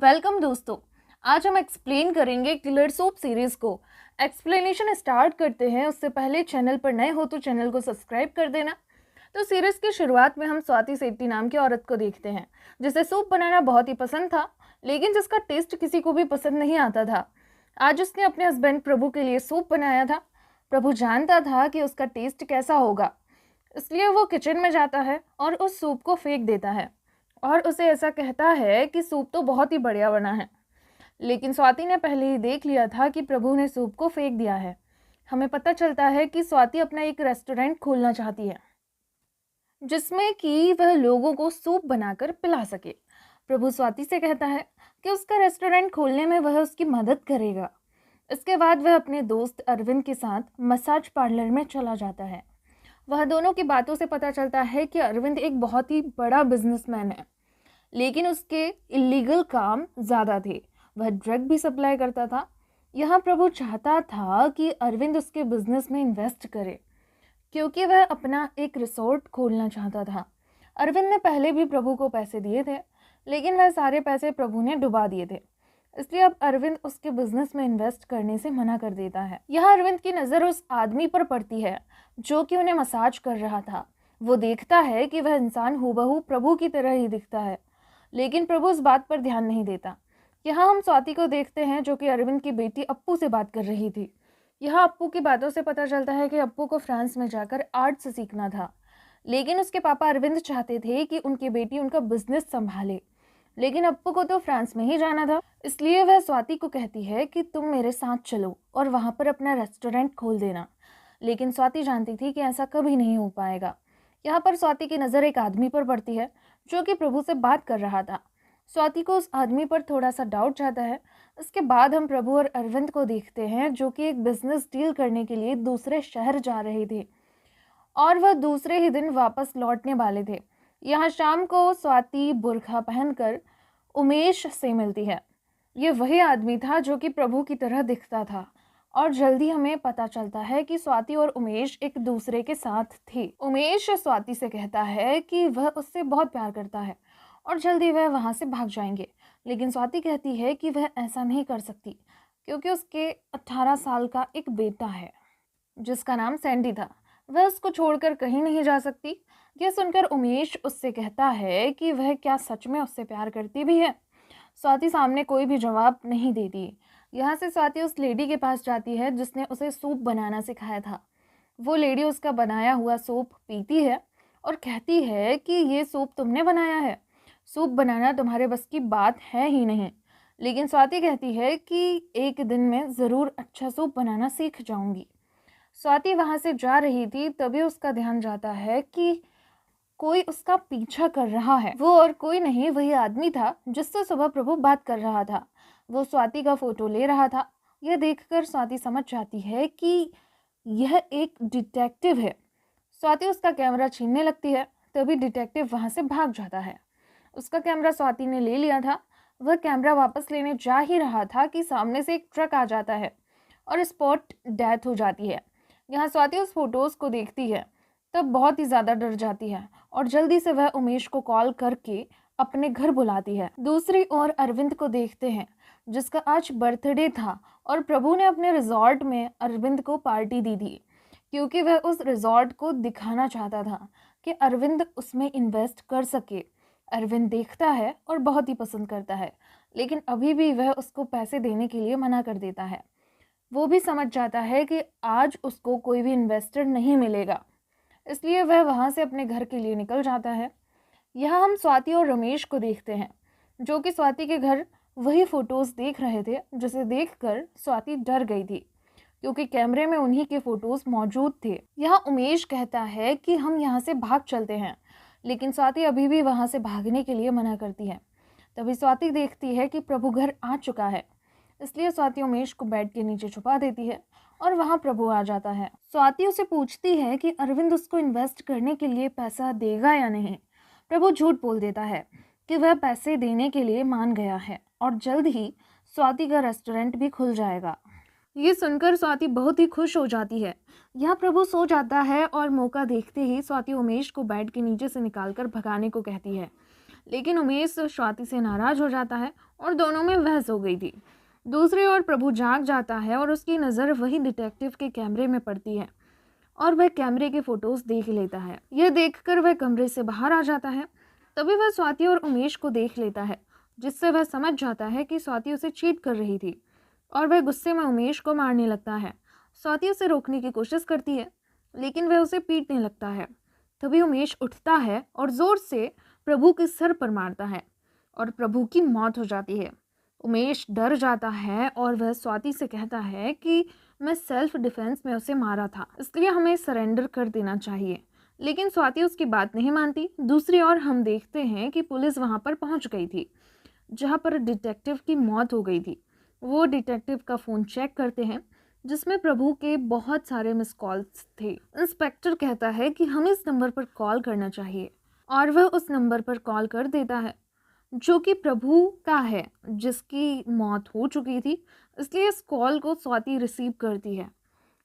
Welcome दोस्तों। आज हम एक्सप्लेन करेंगे किलर सोप सीरीज को। एक्सप्लेनेशन स्टार्ट करते हैं उससे पहले चैनल पर नए हो तो चैनल को सब्सक्राइब कर देना। तो सीरीज की शुरुआत में हम स्वाति सेट्टी नाम की औरत को देखते हैं जिसे सूप बनाना बहुत ही पसंद था, लेकिन जिसका टेस्ट किसी को भी पसंद नहीं आता था। आज उसने अपने हस्बैंड प्रभु के लिए सूप बनाया था। प्रभु जानता था कि उसका टेस्ट कैसा होगा, इसलिए वो किचन में जाता है और उस सूप को फेंक देता है और उसे ऐसा कहता है कि सूप तो बहुत ही बढ़िया बना है। लेकिन स्वाति ने पहले ही देख लिया था कि प्रभु ने सूप को फेंक दिया है। हमें पता चलता है कि स्वाति अपना एक रेस्टोरेंट खोलना चाहती है जिसमें कि वह लोगों को सूप बनाकर पिला सके। प्रभु स्वाति से कहता है कि उसका रेस्टोरेंट खोलने में वह उसकी मदद करेगा। इसके बाद वह अपने दोस्त अरविंद के साथ मसाज पार्लर में चला जाता है। वह दोनों की बातों से पता चलता है कि अरविंद एक बहुत ही बड़ा बिजनेसमैन है, लेकिन उसके इलीगल काम ज़्यादा थे। वह ड्रग भी सप्लाई करता था। यहाँ प्रभु चाहता था कि अरविंद उसके बिजनेस में इन्वेस्ट करे, क्योंकि वह अपना एक रिसोर्ट खोलना चाहता था। अरविंद ने पहले भी प्रभु को पैसे दिए थे, लेकिन वह सारे पैसे प्रभु ने डुबा दिए थे। इसलिए अब अरविंद उसके बिजनेस में इन्वेस्ट करने से मना कर देता है। यहाँ अरविंद की नज़र उस आदमी पर पड़ती है जो कि उन्हें मसाज कर रहा था। वो देखता है कि वह इंसान हूबहू प्रभु की तरह ही दिखता है, लेकिन प्रभु इस बात पर ध्यान नहीं देता। यहाँ हम स्वाति को देखते हैं जो कि अरविंद की बेटी अप्पू से बात कर रही थी। यहाँ अप्पू की बातों से पता चलता है कि अप्पू को फ्रांस में जाकर आर्ट्स सीखना था, लेकिन उसके पापा अरविंद चाहते थे कि उनकी बेटी उनका बिजनेस संभाले। लेकिन अप्पू को तो फ्रांस में ही जाना था, इसलिए वह स्वाति को कहती है कि तुम मेरे साथ चलो और वहाँ पर अपना रेस्टोरेंट खोल देना। लेकिन स्वाति जानती थी कि ऐसा कभी नहीं हो पाएगा। यहाँ पर स्वाति की नज़र एक आदमी पर पड़ती है जो कि प्रभु से बात कर रहा था। स्वाति को उस आदमी पर थोड़ा सा डाउट जाता है। इसके बाद हम प्रभु और अरविंद को देखते हैं जो कि एक बिजनेस डील करने के लिए दूसरे शहर जा रहे थे और वह दूसरे ही दिन वापस लौटने वाले थे। यहाँ शाम को स्वाति बुर्खा पहनकर उमेश से मिलती है। ये वही आदमी था जो कि प्रभु की तरह दिखता था और जल्दी हमें पता चलता है कि स्वाति और उमेश एक दूसरे के साथ थे। उमेश स्वाति से कहता है कि वह उससे बहुत प्यार करता है और जल्दी वह वहाँ से भाग जाएंगे, लेकिन स्वाति कहती है कि वह ऐसा नहीं कर सकती क्योंकि उसके 18 साल का एक बेटा है जिसका नाम सैंडी था। वह उसको छोड़कर कहीं नहीं जा सकती। यह सुनकर उमेश उससे कहता है कि वह क्या सच में उससे प्यार करती भी है। स्वाति सामने कोई भी जवाब नहीं देती। यहाँ से स्वाति उस लेडी के पास जाती है जिसने उसे सूप बनाना सिखाया था। वो लेडी उसका बनाया हुआ सूप पीती है और कहती है कि ये सूप तुमने बनाया है, सूप बनाना तुम्हारे बस की बात है ही नहीं। लेकिन स्वाति कहती है कि एक दिन मैं ज़रूर अच्छा सूप बनाना सीख जाऊंगी। स्वाति वहाँ से जा रही थी, तभी उसका ध्यान जाता है कि कोई उसका पीछा कर रहा है। वो और कोई नहीं, वही आदमी था जिससे सुबह प्रभु बात कर रहा था। वो स्वाति का फोटो ले रहा था। यह देखकर स्वाति समझ जाती है कि यह एक डिटेक्टिव है। स्वाति उसका कैमरा छीनने लगती है, तभी डिटेक्टिव वहाँ से भाग जाता है। उसका कैमरा स्वाति ने ले लिया था। वह कैमरा वापस लेने जा ही रहा था कि सामने से एक ट्रक आ जाता है और स्पॉट डेथ हो जाती है। यहाँ स्वाति उस फोटोज़ को देखती है, तब बहुत ही ज़्यादा डर जाती है और जल्दी से वह उमेश को कॉल करके अपने घर बुलाती है। दूसरी ओर अरविंद को देखते हैं जिसका आज बर्थडे था और प्रभु ने अपने रिजॉर्ट में अरविंद को पार्टी दी थी क्योंकि वह उस रिजॉर्ट को दिखाना चाहता था कि अरविंद उसमें इन्वेस्ट कर सके। अरविंद देखता है और बहुत ही पसंद करता है, लेकिन अभी भी वह उसको पैसे देने के लिए मना कर देता है। वो भी समझ जाता है कि आज उसको कोई भी इन्वेस्टर नहीं मिलेगा, इसलिए वह वहाँ से अपने घर के लिए निकल जाता है। यहाँ हम स्वाति और रमेश को देखते हैं जो कि स्वाति के घर वही फ़ोटोज़ देख रहे थे जिसे देखकर स्वाति डर गई थी क्योंकि कैमरे में उन्हीं के फ़ोटोज़ मौजूद थे। यहाँ उमेश कहता है कि हम यहाँ से भाग चलते हैं, लेकिन स्वाति अभी भी वहाँ से भागने के लिए मना करती है। तभी स्वाति देखती है कि प्रभु घर आ चुका है, इसलिए स्वाति उमेश को बेड के नीचे छुपा देती है और वहाँ प्रभु आ जाता है। स्वाति उसे पूछती है कि अरविंद उसको इन्वेस्ट करने के लिए पैसा देगा या नहीं। प्रभु झूठ बोल देता है कि वह पैसे देने के लिए मान गया है और जल्द ही स्वाति का रेस्टोरेंट भी खुल जाएगा। ये सुनकर स्वाति बहुत ही खुश हो जाती है। यहाँ प्रभु सो जाता है और मौका देखते ही स्वाति उमेश को बेड के नीचे से निकालकर भगाने को कहती है, लेकिन उमेश स्वाति से नाराज हो जाता है और दोनों में बहस हो गई थी। दूसरी ओर प्रभु जाग जाता है और उसकी नज़र वही डिटेक्टिव के कैमरे में पड़ती है और वह कैमरे के फोटोज देख लेता है। यह देखकर वह कमरे से बाहर आ जाता है। तभी वह स्वाति और उमेश को देख लेता है, जिससे वह समझ जाता है कि स्वाति उसे चीट कर रही थी और वह गुस्से में उमेश को मारने लगता है। स्वाति उसे रोकने की कोशिश करती है, लेकिन वह उसे पीटने लगता है। तभी उमेश उठता है और जोर से प्रभु के सर पर मारता है और प्रभु की मौत हो जाती है। उमेश डर जाता है और वह स्वाति से कहता है कि मैं सेल्फ डिफेंस में उसे मारा था, इसलिए हमें सरेंडर कर देना चाहिए। लेकिन स्वाति उसकी बात नहीं मानती। दूसरी ओर हम देखते हैं कि पुलिस वहां पर पहुंच गई थी जहां पर डिटेक्टिव की मौत हो गई थी। वो डिटेक्टिव का फ़ोन चेक करते हैं, जिसमें प्रभु के बहुत सारे मिस कॉल्स थे। इंस्पेक्टर कहता है कि हमें इस नंबर पर कॉल करना चाहिए और वह उस नंबर पर कॉल कर देता है, जो कि प्रभु का है, जिसकी मौत हो चुकी थी। इसलिए इस कॉल को स्वाति रिसीव करती है।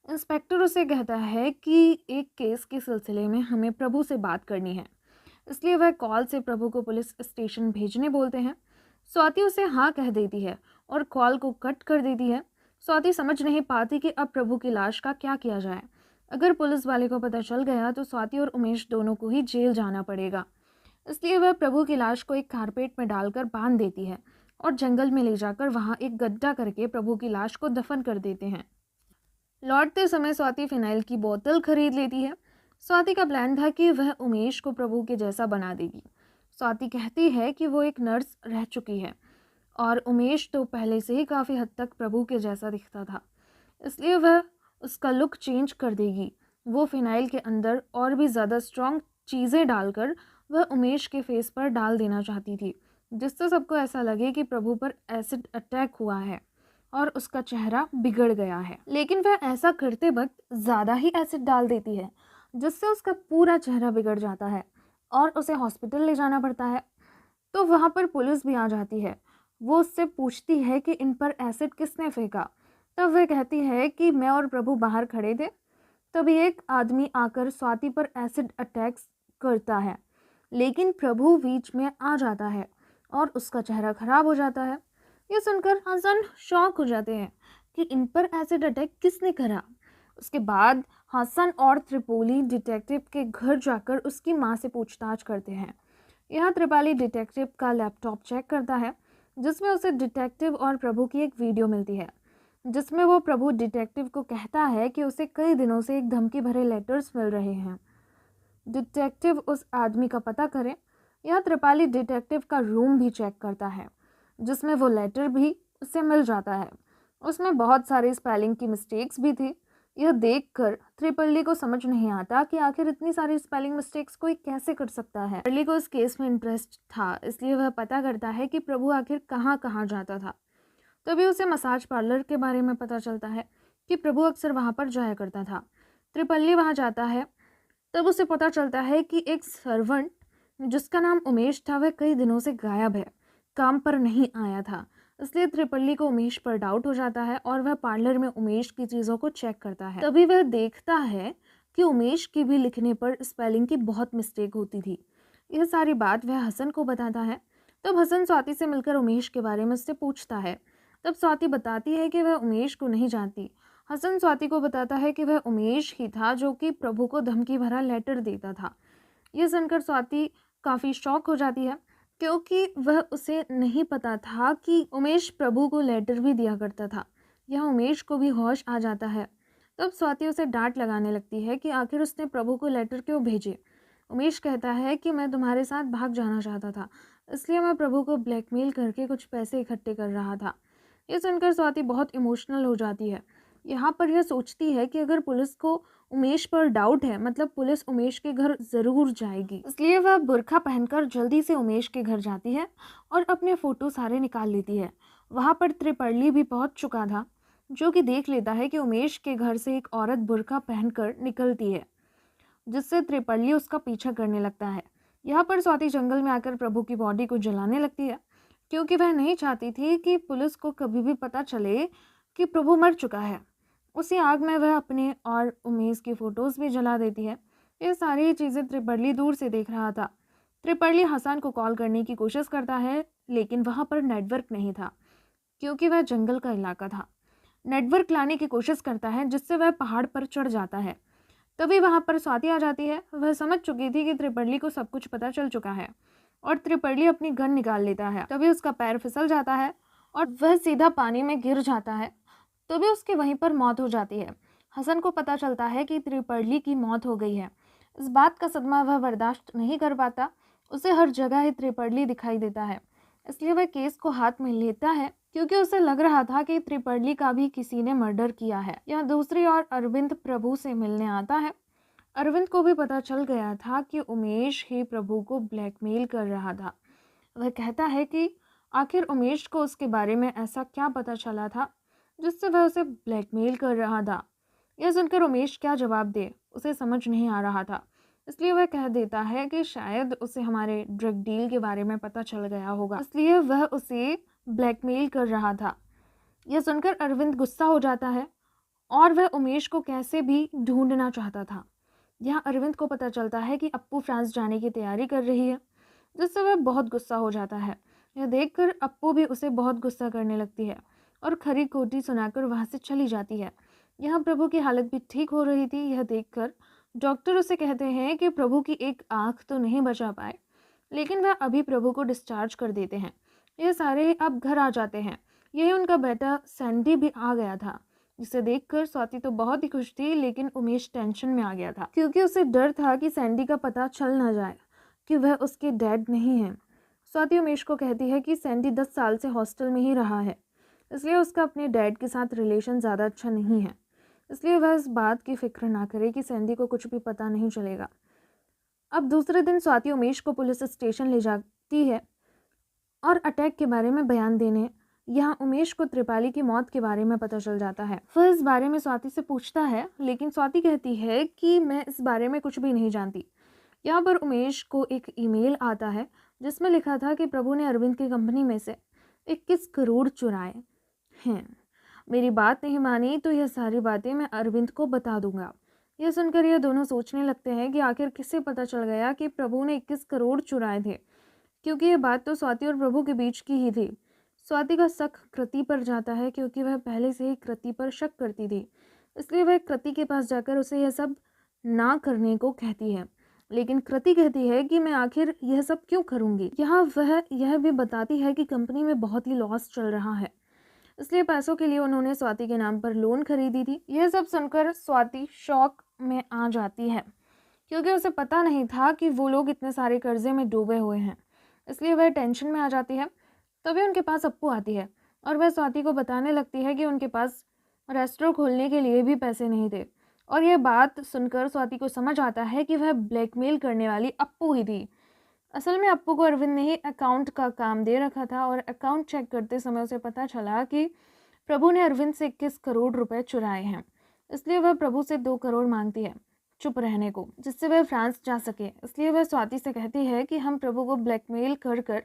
इंस्पेक्टर उसे कहता है कि एक केस के सिलसिले में हमें प्रभु से बात करनी है, इसलिए वह कॉल से प्रभु को पुलिस स्टेशन भेजने बोलते हैं। स्वाति उसे हाँ कह देती है और कॉल को कट कर देती है। स्वाति समझ नहीं पाती कि अब प्रभु की लाश का क्या किया जाए। अगर पुलिस वाले को पता चल गया तो स्वाति और उमेश दोनों को ही जेल जाना पड़ेगा। इसलिए वह प्रभु की लाश को एक कारपेट में डालकर बांध देती है और जंगल में ले जाकर वहाँ एक गड्ढा करके प्रभु की लाश को दफन कर देते हैं। लौटते समय स्वाति फिनाइल की बोतल खरीद लेती है। स्वाति का प्लान था कि वह उमेश को प्रभु के जैसा बना देगी। स्वाति कहती है कि वो एक नर्स रह चुकी है और उमेश तो पहले से ही काफ़ी हद तक प्रभु के जैसा दिखता था, इसलिए वह उसका लुक चेंज कर देगी। वो फिनाइल के अंदर और भी ज़्यादा स्ट्रॉन्ग चीज़ें डालकर वह उमेश के फेस पर डाल देना चाहती थी, जिससे सबको ऐसा लगे कि प्रभु पर एसिड अटैक हुआ है और उसका चेहरा बिगड़ गया है। लेकिन वह ऐसा करते वक्त ज़्यादा ही एसिड डाल देती है, जिससे उसका पूरा चेहरा बिगड़ जाता है और उसे हॉस्पिटल ले जाना पड़ता है। तो वहाँ पर पुलिस भी आ जाती है। वो उससे पूछती है कि इन पर एसिड किसने फेंका। तब वह कहती है कि मैं और प्रभु बाहर खड़े थे, तभी एक आदमी आकर स्वाति पर एसिड अटैक करता है, लेकिन प्रभु बीच में आ जाता है और उसका चेहरा खराब हो जाता है। ये सुनकर हसन शॉक हो जाते हैं कि इन पर एसिड अटैक किसने करा। उसके बाद हसन और त्रिपाली डिटेक्टिव के घर जाकर उसकी माँ से पूछताछ करते हैं। यहाँ त्रिपाली डिटेक्टिव का लैपटॉप चेक करता है, जिसमें उसे डिटेक्टिव और प्रभु की एक वीडियो मिलती है, जिसमें वो प्रभु डिटेक्टिव को कहता है कि उसे कई दिनों से एक धमकी भरे लेटर्स मिल रहे हैं। डिटेक्टिव उस आदमी का पता करे। यह त्रिपाली डिटेक्टिव का रूम भी चेक करता है, जिसमें वो लेटर भी उससे मिल जाता है। उसमें बहुत सारी स्पेलिंग की मिस्टेक्स भी थी। यह देखकर त्रिपाली को समझ नहीं आता कि आखिर इतनी सारी स्पेलिंग मिस्टेक्स कोई कैसे कर सकता है। त्रिपाली को इस केस में इंटरेस्ट था, इसलिए वह पता करता है कि प्रभु आखिर कहाँ कहाँ जाता था। तभी उसे मसाज पार्लर के बारे में पता चलता है कि प्रभु अक्सर वहाँ पर जाया करता था। त्रिपाली वहाँ जाता है, तब उसे पता चलता है कि एक सर्वेंट जिसका नाम उमेश था वह कई दिनों से गायब है, काम पर नहीं आया था। इसलिए त्रिपाली को उमेश पर डाउट हो जाता है और वह पार्लर में उमेश की चीज़ों को चेक करता है। तभी वह देखता है कि उमेश की भी लिखने पर स्पेलिंग की बहुत मिस्टेक होती थी। यह सारी बात वह हसन को बताता है। तब हसन स्वाति से मिलकर उमेश के बारे में उससे पूछता है। तब स्वाति बताती है कि वह उमेश को नहीं जानती। हसन स्वाति को बताता है कि वह उमेश ही था जो कि प्रभु को धमकी भरा लेटर देता था। यह सुनकर स्वाति काफ़ी शॉक हो जाती है, क्योंकि वह उसे नहीं पता था कि उमेश प्रभु को लेटर भी दिया करता था। यह उमेश को भी होश आ जाता है। तब स्वाति उसे डांट लगाने लगती है कि आखिर उसने प्रभु को लेटर क्यों भेजे। उमेश कहता है कि मैं तुम्हारे साथ भाग जाना चाहता था, इसलिए मैं प्रभु को ब्लैकमेल करके कुछ पैसे इकट्ठे कर रहा था। ये सुनकर स्वाति बहुत इमोशनल हो जाती है। यहाँ पर यह सोचती है कि अगर पुलिस को उमेश पर डाउट है, मतलब पुलिस उमेश के घर ज़रूर जाएगी। इसलिए वह बुर्खा पहनकर जल्दी से उमेश के घर जाती है और अपने फ़ोटो सारे निकाल लेती है। वहाँ पर त्रिपाली भी पहुँच चुका था, जो कि देख लेता है कि उमेश के घर से एक औरत बुर्खा पहनकर निकलती है, जिससे त्रिपाली उसका पीछा करने लगता है। यहाँ पर स्वाति जंगल में आकर प्रभु की बॉडी को जलाने लगती है, क्योंकि वह नहीं चाहती थी कि पुलिस को कभी भी पता चले कि प्रभु मर चुका है। उसी आग में वह अपने और उमेश की फ़ोटोज़ भी जला देती है। ये सारी चीज़ें त्रिपाली दूर से देख रहा था। त्रिपर्ली हसन को कॉल करने की कोशिश करता है, लेकिन वहाँ पर नेटवर्क नहीं था क्योंकि वह जंगल का इलाका था। नेटवर्क लाने की कोशिश करता है जिससे वह पहाड़ पर चढ़ जाता है। तभी वहाँ पर स्वाति आ जाती है। वह समझ चुकी थी कि त्रिपर्ली को सब कुछ पता चल चुका है और त्रिपर्ली अपनी गन निकाल लेता है। तभी उसका पैर फिसल जाता है और वह सीधा पानी में गिर जाता है। तभी उसकी वहीं पर मौत हो जाती है। हसन को पता चलता है कि त्रिपर्ली की मौत हो गई है। इस बात का सदमा वह बर्दाश्त नहीं कर पाता। उसे हर जगह ही त्रिपर्ली दिखाई देता है, इसलिए वह केस को हाथ में लेता है क्योंकि उसे लग रहा था कि त्रिपर्ली का भी किसी ने मर्डर किया है। यहाँ दूसरी ओर अरविंद प्रभु से मिलने आता है। अरविंद को भी पता चल गया था कि उमेश ही प्रभु को ब्लैकमेल कर रहा था। वह कहता है कि आखिर उमेश को उसके बारे में ऐसा क्या पता चला था जिससे वह उसे ब्लैकमेल कर रहा था। यह सुनकर उमेश क्या जवाब दे उसे समझ नहीं आ रहा था, इसलिए वह कह देता है कि शायद उसे हमारे ड्रग डील के बारे में पता चल गया होगा, इसलिए वह उसे ब्लैकमेल कर रहा था। यह सुनकर अरविंद गुस्सा हो जाता है और वह उमेश को कैसे भी ढूंढना चाहता था। यहाँ अरविंद को पता चलता है कि अप्पू फ्रांस जाने की तैयारी कर रही है, जिससे वह बहुत गुस्सा हो जाता है। यह देखकर अप्पू भी उसे बहुत गुस्सा करने लगती है और खरी खोटी सुनाकर वहाँ से चली जाती है। यहाँ प्रभु की हालत भी ठीक हो रही थी। यह देखकर डॉक्टर उसे कहते हैं कि प्रभु की एक आँख तो नहीं बचा पाए, लेकिन वह अभी प्रभु को डिस्चार्ज कर देते हैं। यह सारे अब घर आ जाते हैं। यही उनका बेटा सैंडी भी आ गया था, जिसे देखकर स्वाति तो बहुत ही खुश थी, लेकिन उमेश टेंशन में आ गया था क्योंकि उसे डर था कि सैंडी का पता चल ना जाए कि वह उसके डैड नहीं है। स्वाति उमेश को कहती है कि सैंडी 10 साल से हॉस्टल में ही रहा है, इसलिए उसका अपने डैड के साथ रिलेशन ज़्यादा अच्छा नहीं है, इसलिए वह इस बात की फिक्र ना करे कि सैंडी को कुछ भी पता नहीं चलेगा। अब दूसरे दिन स्वाति उमेश को पुलिस स्टेशन ले जाती है और अटैक के बारे में बयान देने। यहाँ उमेश को त्रिपाली की मौत के बारे में पता चल जाता है। वह इस बारे में स्वाति से पूछता है, लेकिन स्वाति कहती है कि मैं इस बारे में कुछ भी नहीं जानती। यहाँ पर उमेश को एक ईमेल आता है जिसमें लिखा था कि प्रभु ने अरविंद की कंपनी में से 21 करोड़ चुराए हैं। मेरी बात नहीं मानी तो यह सारी बातें मैं अरविंद को बता दूंगा। यह सुनकर यह दोनों सोचने लगते हैं कि आखिर किससे पता चल गया कि प्रभु ने 21 करोड़ चुराए थे, क्योंकि यह बात तो स्वाति और प्रभु के बीच की ही थी। स्वाति का शक कृति पर जाता है क्योंकि वह पहले से ही कृति पर शक करती थी, इसलिए वह कृति के पास जाकर उसे यह सब ना करने को कहती है। लेकिन कृति कहती है कि मैं आखिर यह सब क्यों करूँगी। यहाँ वह यह भी बताती है कि कंपनी में बहुत ही लॉस चल रहा है, इसलिए पैसों के लिए उन्होंने स्वाति के नाम पर लोन खरीदी थी। यह सब सुनकर स्वाति शॉक में आ जाती है क्योंकि उसे पता नहीं था कि वो लोग इतने सारे कर्जे में डूबे हुए हैं, इसलिए वह टेंशन में आ जाती है। तभी उनके पास अप्पू आती है और वह स्वाति को बताने लगती है कि उनके पास रेस्टोरेंट खोलने के लिए भी पैसे नहीं थे। और यह बात सुनकर स्वाति को समझ आता है कि वह ब्लैकमेल करने वाली अप्पू ही थी। असल में अप्पू को अरविंद ने ही अकाउंट का काम दे रखा था और अकाउंट चेक करते समय उसे पता चला कि प्रभु ने अरविंद से 21 करोड़ रुपए चुराए हैं, इसलिए वह प्रभु से 2 करोड़ मांगती है चुप रहने को, जिससे वह फ्रांस जा सके। इसलिए वह स्वाति से कहती है कि हम प्रभु को ब्लैकमेल कर कर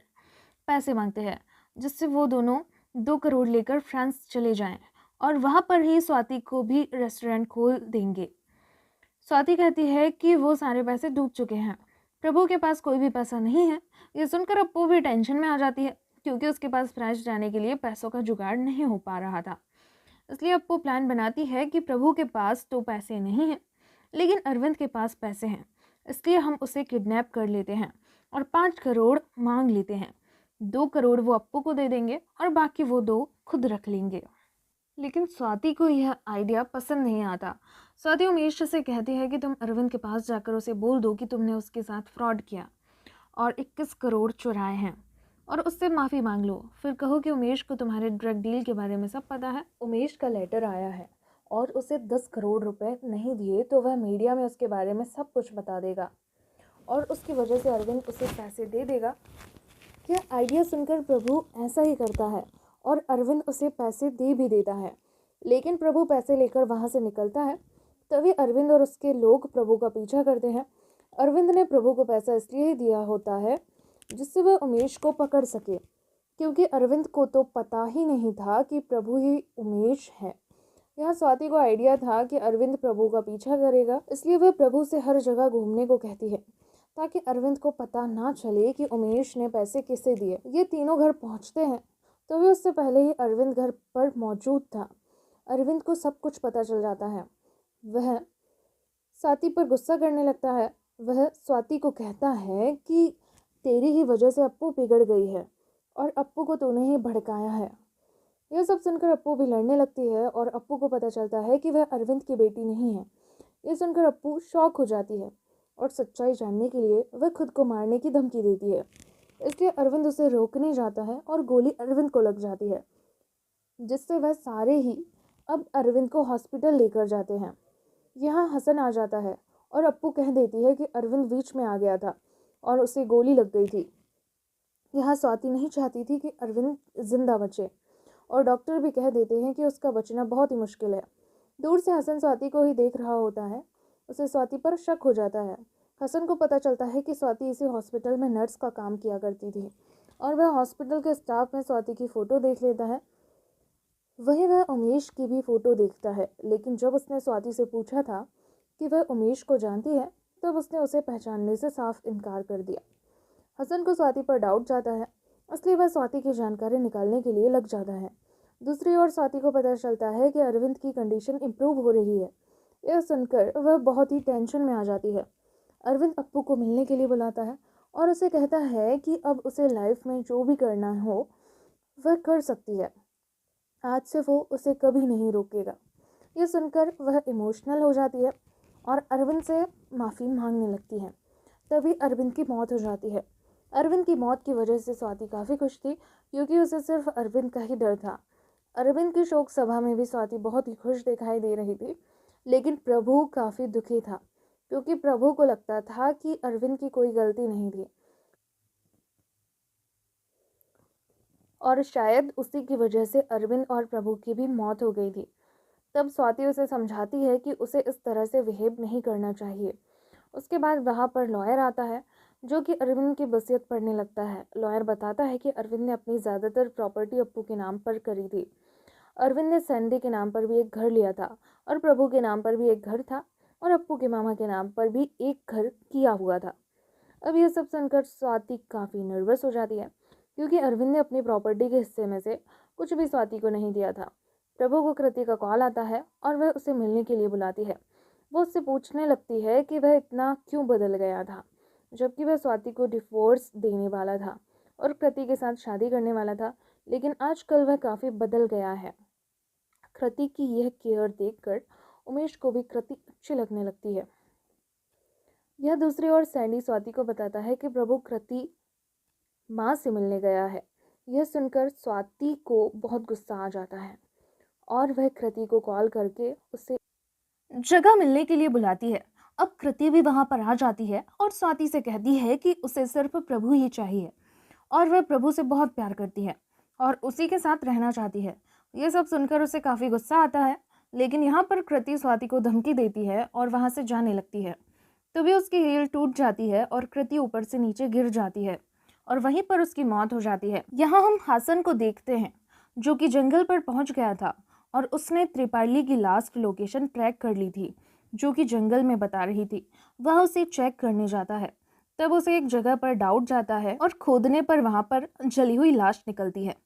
पैसे मांगते हैं, जिससे वो दोनों 2 करोड़ लेकर फ्रांस चले जाएं और वहाँ पर ही स्वाति को भी रेस्टोरेंट खोल देंगे। स्वाति कहती है कि वो सारे पैसे डूब चुके हैं, प्रभु के पास कोई भी पैसा नहीं है। ये सुनकर अप्पू भी टेंशन में आ जाती है क्योंकि उसके पास फ्रांस जाने के लिए पैसों का जुगाड़ नहीं हो पा रहा था। इसलिए अप्पू प्लान बनाती है कि प्रभु के पास तो पैसे नहीं हैं, लेकिन अरविंद के पास पैसे हैं, इसलिए हम उसे किडनैप कर लेते हैं और 5 करोड़ मांग लेते हैं। 2 करोड़ वो अप्पू को दे देंगे और बाकी वो 2 खुद रख लेंगे। लेकिन स्वाति को यह आइडिया पसंद नहीं आता। स्वाति उमेश से कहती है कि तुम अरविंद के पास जाकर उसे बोल दो कि तुमने उसके साथ फ्रॉड किया और 21 करोड़ चुराए हैं और उससे माफ़ी मांग लो। फिर कहो कि उमेश को तुम्हारे ड्रग डील के बारे में सब पता है। उमेश का लेटर आया है और उसे 10 करोड़ रुपए नहीं दिए तो वह मीडिया में उसके बारे में सब कुछ बता देगा और उसकी वजह से अरविंद उसे पैसे दे देगा। यह आइडिया सुनकर प्रभु ऐसा ही करता है और अरविंद उसे पैसे दे भी देता है, लेकिन प्रभु पैसे लेकर वहाँ से निकलता है। तभी अरविंद और उसके लोग प्रभु का पीछा करते हैं। अरविंद ने प्रभु को पैसा इसलिए दिया होता है जिससे वह उमेश को पकड़ सके, क्योंकि अरविंद को तो पता ही नहीं था कि प्रभु ही उमेश है। यहाँ स्वाति को आइडिया था कि अरविंद प्रभु का पीछा करेगा, इसलिए वह प्रभु से हर जगह घूमने को कहती है। ताकि अरविंद को पता ना चले कि उमेश ने पैसे किसे दिए। ये तीनों घर पहुंचते हैं, तभी उससे पहले ही अरविंद घर पर मौजूद था। अरविंद को सब कुछ पता चल जाता है। वह स्वाति पर गुस्सा करने लगता है। वह स्वाति को कहता है कि तेरी ही वजह से अप्पू बिगड़ गई है और अप्पू को तूने ही भड़काया है। यह सब सुनकर अप्पू भी लड़ने लगती है और अप्पू को पता चलता है कि वह अरविंद की बेटी नहीं है। यह सुनकर अप्पू शॉक हो जाती है और सच्चाई जानने के लिए वह खुद को मारने की धमकी देती है। इसलिए अरविंद उसे रोकने जाता है और गोली अरविंद को लग जाती है, जिससे वह सारे ही अब अरविंद को हॉस्पिटल लेकर जाते हैं। यहाँ हसन आ जाता है और अप्पू कह देती है कि अरविंद बीच में आ गया था और उसे गोली लग गई थी। यहाँ स्वाति नहीं चाहती थी कि अरविंद जिंदा बचे और डॉक्टर भी कह देते हैं कि उसका बचना बहुत ही मुश्किल है। दूर से हसन स्वाति को ही देख रहा होता है। उसे स्वाति पर शक हो जाता है। हसन को पता चलता है कि स्वाति इसी हॉस्पिटल में नर्स का काम किया करती थी और वह हॉस्पिटल के स्टाफ में स्वाति की फ़ोटो देख लेता है। वहीं वह उमेश की भी फ़ोटो देखता है, लेकिन जब उसने स्वाति से पूछा था कि वह उमेश को जानती है, तब उसने उसे पहचानने से साफ इनकार कर दिया। हसन को स्वाति पर डाउट जाता है, इसलिए वह स्वाति की जानकारी निकालने के लिए लग जाता है। दूसरी ओर स्वाति को पता चलता है कि अरविंद की कंडीशन इम्प्रूव हो रही है। यह सुनकर वह बहुत ही टेंशन में आ जाती है। अरविंद अप्पू को मिलने के लिए बुलाता है और उसे कहता है कि अब उसे लाइफ में जो भी करना हो वह कर सकती है। आज से वो उसे कभी नहीं रोकेगा। ये सुनकर वह इमोशनल हो जाती है और अरविंद से माफ़ी मांगने लगती है। तभी अरविंद की मौत हो जाती है। अरविंद की मौत की वजह से स्वाति काफ़ी खुश थी, क्योंकि उसे सिर्फ अरविंद का ही डर था। अरविंद की शोक सभा में भी स्वाति बहुत ही खुश दिखाई दे रही थी, लेकिन प्रभु काफ़ी दुखी था, क्योंकि प्रभु को लगता था कि अरविंद की कोई गलती नहीं थी और शायद उसी की वजह से अरविंद और प्रभु की भी मौत हो गई थी। तब स्वाति उसे समझाती है कि उसे इस तरह से बिहेव नहीं करना चाहिए। उसके बाद वहाँ पर लॉयर आता है, जो कि अरविंद की वसीयत पढ़ने लगता है। लॉयर बताता है कि अरविंद ने अपनी ज़्यादातर प्रॉपर्टी अप्पू के नाम पर करी थी। अरविंद ने सैंडी के नाम पर भी एक घर लिया था और प्रभु के नाम पर भी एक घर था और अप्पू के मामा के नाम पर भी एक घर किया हुआ था। अब यह सब सुनकर स्वाति काफ़ी नर्वस हो जाती है, क्योंकि अरविंद ने अपनी प्रॉपर्टी के हिस्से में से कुछ भी स्वाति को नहीं दिया था। प्रभु को कृति का कॉल आता है और वह उसे मिलने के लिए बुलाती है। वो उससे पूछने लगती है कि वह इतना क्यों बदल गया था, जबकि वह स्वाति को डिवोर्स देने वाला था और कृति के साथ शादी करने वाला था, लेकिन आजकल वह काफ़ी बदल गया है। कृति की यह केयर देखकर उमेश को भी कृति अच्छी लगने लगती है। यह दूसरी ओर सैंडी स्वाति को बताता है कि प्रभु कृति माँ से मिलने गया है। यह सुनकर स्वाति को बहुत गुस्सा आ जाता है और वह कृति को कॉल करके उसे जगह मिलने के लिए बुलाती है। अब कृति भी वहां पर आ जाती है और स्वाति से कहती है कि उसे सिर्फ प्रभु ही चाहिए और वह प्रभु से बहुत प्यार करती है और उसी के साथ रहना चाहती है। ये सब सुनकर उसे काफ़ी गुस्सा आता है, लेकिन यहाँ पर कृति स्वाति को धमकी देती है और वहाँ से जाने लगती है। तभी उसकी हील टूट जाती है और कृति ऊपर से नीचे गिर जाती है और वहीं पर उसकी मौत हो जाती है। यहाँ हम हसन को देखते हैं, जो कि जंगल पर पहुंच गया था और उसने त्रिपाली की लास्ट लोकेशन ट्रैक कर ली थी, जो कि जंगल में बता रही थी। वह उसे चेक करने जाता है। तब उसे एक जगह पर डाउट जाता है और खोदने पर वहां पर जली हुई लाश निकलती है।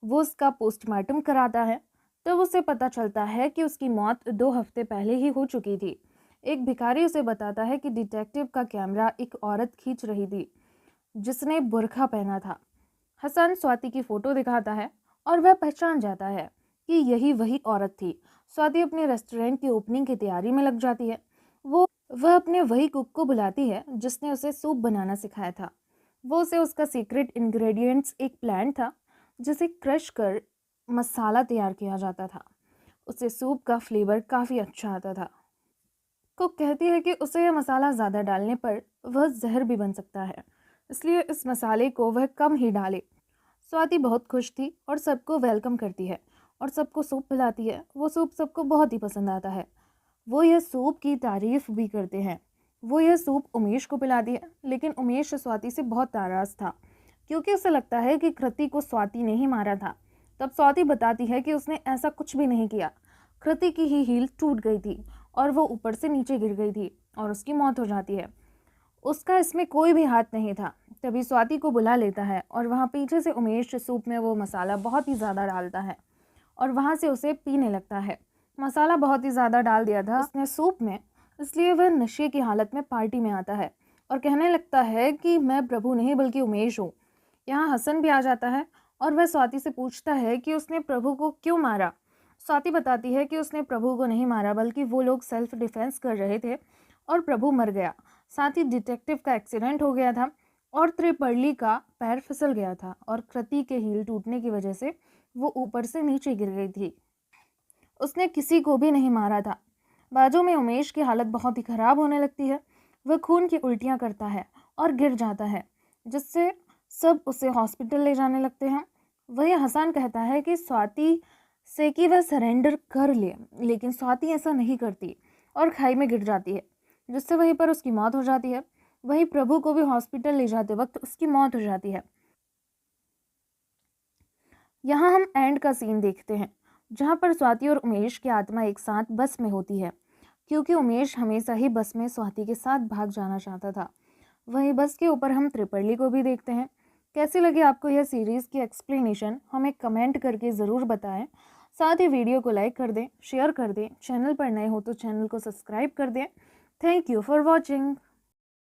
वो उसका पोस्टमार्टम कराता है। तब उसे पता चलता है कि उसकी मौत 2 हफ्ते पहले ही हो चुकी थी। एक भिखारी उसे बताता है कि डिटेक्टिव का कैमरा एक औरत खींच रही थी, जिसने बुर्का पहना था। हसन स्वाति की फ़ोटो दिखाता है और वह पहचान जाता है कि यही वही औरत थी। स्वाति अपने रेस्टोरेंट की ओपनिंग की तैयारी में लग जाती है। वह अपने वही कुक को बुलाती है जिसने उसे सूप बनाना सिखाया था। वो उसे उसका सीक्रेट इंग्रेडिएंट्स एक प्लांट था जिसे क्रश कर मसाला तैयार किया जाता था। उसे सूप का फ्लेवर काफ़ी अच्छा आता था। कुक कहती है कि उसे यह मसाला ज़्यादा डालने पर वह जहर भी बन सकता है, इसलिए इस मसाले को वह कम ही डाले। स्वाति बहुत खुश थी और सबको वेलकम करती है और सबको सूप पिलाती है। वो सूप सबको बहुत ही पसंद आता है। वो यह सूप की तारीफ भी करते हैं। वो यह सूप उमेश को पिलाती है, लेकिन उमेश स्वाति से बहुत नाराज़ था, क्योंकि उसे लगता है कि कृति को स्वाति ने ही मारा था। तब स्वाति बताती है कि उसने ऐसा कुछ भी नहीं किया। कृति की ही हील टूट गई थी और वो ऊपर से नीचे गिर गई थी और उसकी मौत हो जाती है। उसका इसमें कोई भी हाथ नहीं था। तभी स्वाति को बुला लेता है और वहाँ पीछे से उमेश सूप में वो मसाला बहुत ही ज़्यादा डालता है और वहाँ से उसे पीने लगता है। मसाला बहुत ही ज़्यादा डाल दिया था उसने सूप में, इसलिए वह नशे की हालत में पार्टी में आता है और कहने लगता है कि मैं प्रभु नहीं बल्कि उमेश हूँ। यहाँ हसन भी आ जाता है और वह स्वाति से पूछता है कि उसने प्रभु को क्यों मारा। स्वाति बताती है कि उसने प्रभु को नहीं मारा बल्कि वो लोग सेल्फ डिफेंस कर रहे थे और प्रभु मर गया। साथ ही डिटेक्टिव का एक्सीडेंट हो गया था और त्रिपर्ली का पैर फिसल गया था और कृति के हील टूटने की वजह से वो ऊपर से नीचे गिर गई थी। उसने किसी को भी नहीं मारा था। बाजू में उमेश की हालत बहुत ही खराब होने लगती है। वह खून की उल्टियाँ करता है और गिर जाता है, जिससे सब उसे हॉस्पिटल ले जाने लगते हैं। वही हसन कहता है कि स्वाति से कि वह सरेंडर कर ले, लेकिन स्वाति ऐसा नहीं करती और खाई में गिर जाती है, जिससे वहीं पर उसकी मौत हो जाती है। वही प्रभु को भी हॉस्पिटल ले जाते वक्त उसकी मौत हो जाती है। यहाँ हम एंड का सीन देखते हैं जहाँ पर स्वाति और उमेश की आत्मा एक साथ बस में होती है, क्योंकि उमेश हमेशा ही बस में स्वाति के साथ भाग जाना चाहता था। वहीं बस के ऊपर हम त्रिपर्ली को भी देखते हैं। कैसी लगी आपको यह सीरीज़ की एक्सप्लेनेशन, हमें कमेंट करके ज़रूर बताएं। साथ ही वीडियो को लाइक कर दें, शेयर कर दें। चैनल पर नए हो तो चैनल को सब्सक्राइब कर दें। Thank you for watching.